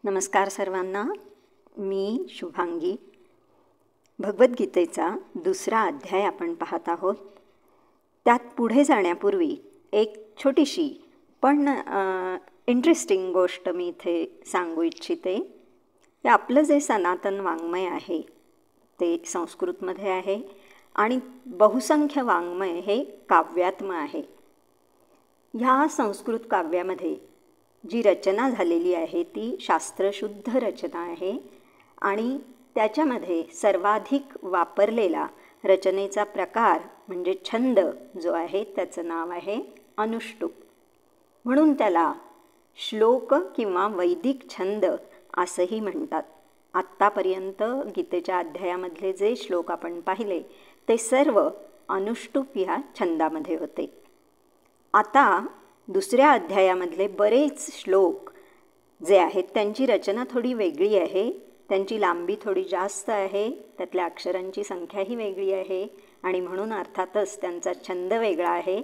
नमस्कार सर्वांना. मी शुभांगी. भगवद्गीतेचा 2रा अध्याय आपण पाहत आहोत. त्यात पुढे जाण्यापूर्वी एक छोटीशी पण इंटरेस्टिंग गोष्ट मी इथे सांगू इच्छिते. आपलं जे सनातन वाङ्मय आहे ते संस्कृतमध्ये आहे आणि बहुसंख्य वाङ्मय हे काव्यात्म आहे. ह्या संस्कृत काव्यामध्ये जी रचना झालेली आहे ती शास्त्रशुद्ध रचना आहे आणि त्याच्यामध्ये सर्वाधिक वापरलेला रचनेचा प्रकार म्हणजे छंद जो आहे त्याचं नाव आहे अनुष्टुप. म्हणून त्याला श्लोक किंवा वैदिक छंद असंही म्हणतात. आत्तापर्यंत गीतेच्या अध्यायामधले जे श्लोक आपण पाहिले ते सर्व अनुष्टुप ह्या छंदामध्ये होते. आता 2ऱ्या अध्यायामधले बरेच श्लोक जे आहेत त्यांची रचना थोडी वेगळी आहे. त्यांची लांबी थोडी जास्त आहे, त्यातल्या अक्षरांची संख्याही वेगळी आहे आणि म्हणून अर्थातच त्यांचा छंद वेगळा आहे.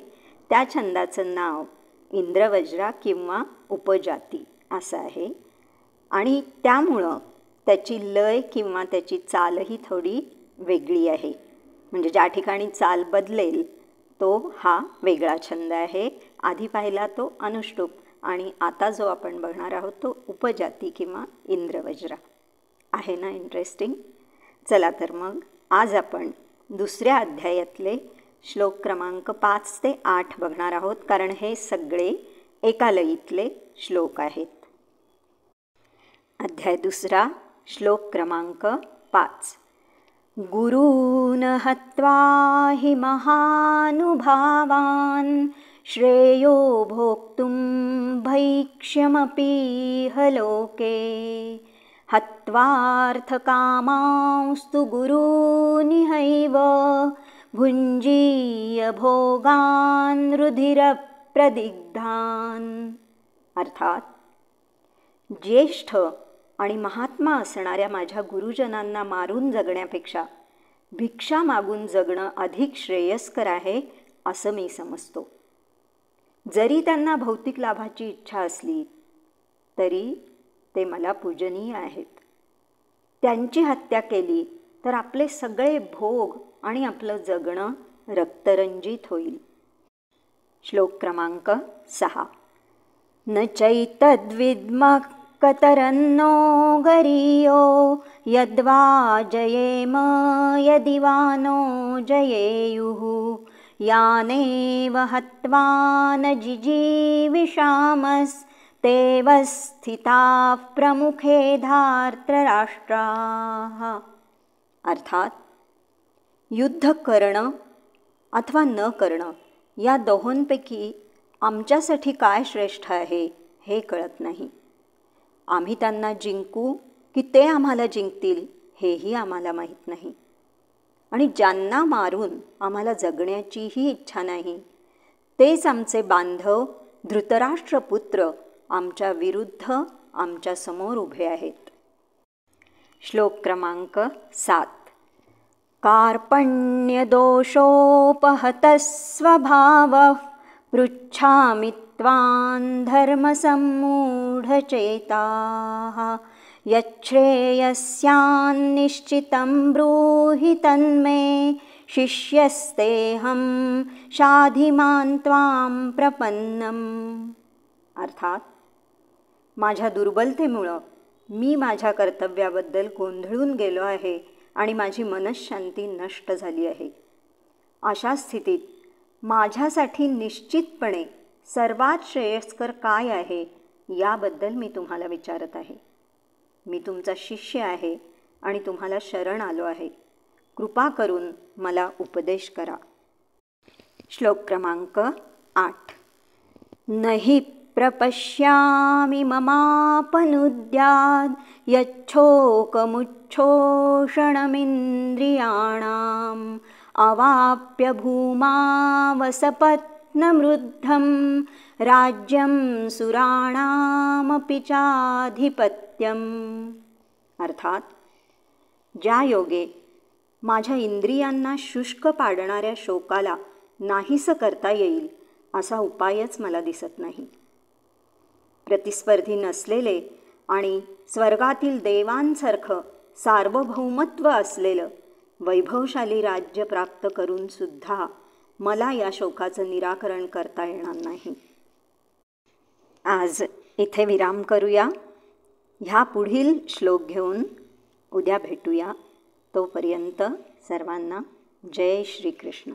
त्या छंदाचं नाव इंद्रवज्रा किंवा उपजाती असं आहे आणि त्यामुळं त्याची लय किंवा त्याची चालही थोडी वेगळी आहे. म्हणजे ज्या ठिकाणी चाल बदलेल तो हा वेगळा छंद आहे. आधी पाहिला तो अनुष्टुप आणि आता जो आपण बघणार आहोत तो उपजाती किंवा इंद्रवज्रा आहे ना. इंटरेस्टिंग. चला तर मग आज आपण 2ऱ्या अध्यायातले श्लोक क्रमांक 5 ते 8 बघणार आहोत, कारण हे सगळे एका लयीतले श्लोक आहेत. अध्याय 2 श्लोक क्रमांक 5. गुरून् हत्वा हि महानुभावान् श्रेयो भोक्तुं भैक्ष्यमपीह लोके हत्वार्थकामांस्तु गुरूनिहैव भुञ्जीय भोगान् रुधिरप्रदिग्धान्. अर्थात ज्येष्ठ आणि महात्मा असणाऱ्या माझ्या गुरुजनांना मारून जगण्यापेक्षा भिक्षा मागून जगणं अधिक श्रेयस्कर आहे असं मी समजतो. जरी त्यांना भौतिक लाभाची इच्छा असली तरी ते मला पूजनीय आहेत. त्यांची हत्या केली तर आपले सगळे भोग आणि आपलं जगणं रक्तरंजित होईल. श्लोक क्रमांक 6. न चैतद्विद्म कतरन्नो गरीयो यद्वा जयेम यदि वा नो जयेयुः यानेव हत्वा न जिजीविषामस्तेव स्थिताः प्रमुखे धार्तराष्ट्राः. अर्थात युद्ध करणं अथवा न करणं या दोहोंपैकी आमच्यासाठी काय श्रेष्ठ आहे हे कळत नाही. आम्ही त्यांना जिंकू की ते आम्हाला जिंकतील हेही आम्हाला माहीत नाही. आणि ज्यांना मारून आम्हाला जगण्याचीही इच्छा नाही तेच आमचे बांधव धृतराष्ट्रपुत्र आमच्या विरुद्ध आमच्या समोर उभे आहेत. श्लोक क्रमांक 7. कार्पण्यदोषोपहतः स्वभावः पृच्छामि त्वां धर्मसम्मूढचेताः यच्छ्रेयस्यान्निश्चितं ब्रूहि तन्मे शिष्यस्तेऽहं शाधिमान् त्वां प्रपन्नम्. अर्थात माझ्या दुर्बलतेमुळं मी माझ्या कर्तव्याबद्दल गोंधळून गेलो आहे आणि माझी मनःशांती नष्ट झाली आहे. अशा स्थितीत माझ्यासाठी निश्चितपणे सर्वात श्रेयस्कर काय आहे याबद्दल मी तुम्हाला विचारत आहे. मी तुमचा शिष्य आहे आणि तुम्हाला शरण आलो आहे. कृपा करून मला उपदेश करा. श्लोक क्रमांक 8. नहि प्रपश्यामि ममापनुद्याद् यच्छोकमुच्छोषणमिन्द्रियाणाम् अवाप्य भूमावसपत्नमृद्धं राज्यं सुराणामपि चाधिपत्यम्. अर्थात ज्या योगे माझ्या इंद्रियांना शुष्क पाडणाऱ्या शोकाला नाहीसं करता येईल असा उपायच मला दिसत नाही. प्रतिस्पर्धी नसलेले आणि स्वर्गातील देवांसारखं सार्वभौमत्व असलेलं वैभवशाली राज्य प्राप्त करूनसुद्धा मला या शोकाचं निराकरण करता येणार नाही. आज इथे विराम करूया. ह्या पुढील श्लोक घेऊन उद्या भेटूया. तोपर्यंत सर्वांना जय श्रीकृष्ण.